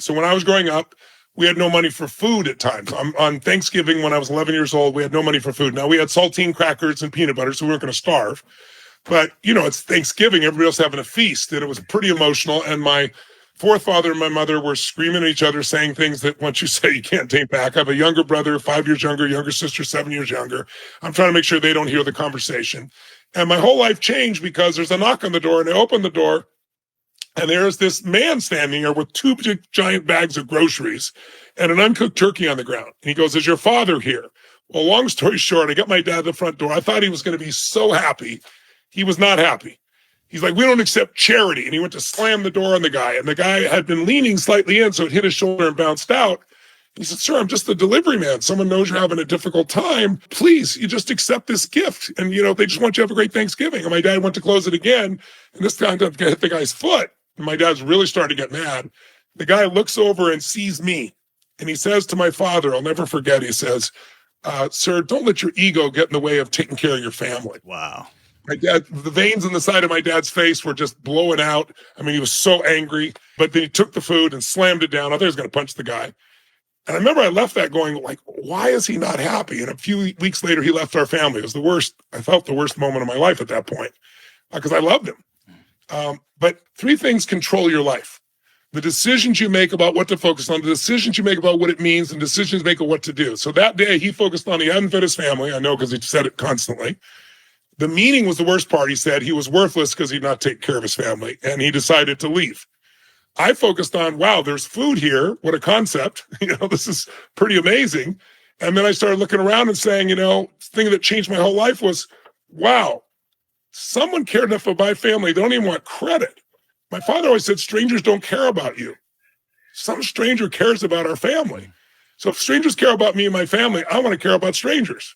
So when I was growing up, we had no money for food at times. On Thanksgiving, when I was 11 years old, we had no money for food. Now, we had saltine crackers and peanut butter, so we weren't going to starve. But, it's Thanksgiving. Everybody else having a feast, and it was pretty emotional. And my forefather and my mother were screaming at each other, saying things that once you say, you can't take back. I have a younger brother, 5 years younger sister, 7 years younger. I'm trying to make sure they don't hear the conversation. And my whole life changed because there's a knock on the door, and I open the door, and there's this man standing there with two big, giant bags of groceries and an uncooked turkey on the ground. And he goes, "Is your father here?" Well, long story short, I got my dad at the front door. I thought he was going to be so happy. He was not happy. He's like, "We don't accept charity." And he went to slam the door on the guy. And the guy had been leaning slightly in, so it hit his shoulder and bounced out. He said, "Sir, I'm just the delivery man. Someone knows you're having a difficult time. Please, you just accept this gift. And, they just want you to have a great Thanksgiving." And my dad went to close it again. And this time hit the guy's foot. And my dad's really starting to get mad. The guy looks over and sees me. And he says to my father, I'll never forget, he says, "Sir, don't let your ego get in the way of taking care of your family." Wow. My dad, the veins on the side of my dad's face were just blowing out. I mean, he was so angry. But then he took the food and slammed it down. I thought he was going to punch the guy. And I remember I left that going, like, why is he not happy? And a few weeks later, he left our family. It was the worst. I felt the worst moment of my life at that point because I loved him. But three things control your life: the decisions you make about what to focus on, the decisions you make about what it means, and decisions you make of what to do. So that day, he focused on he hadn't fed his family. I know because he said it constantly. The meaning was the worst part. He said he was worthless because he'd not take care of his family, and he decided to leave. I focused on, wow, there's food here. What a concept. This is pretty amazing. And then I started looking around and saying, the thing that changed my whole life was, wow, someone cared enough about my family. They don't even want credit. My father always said, strangers don't care about you. Some stranger cares about our family. So if strangers care about me and my family, I want to care about strangers.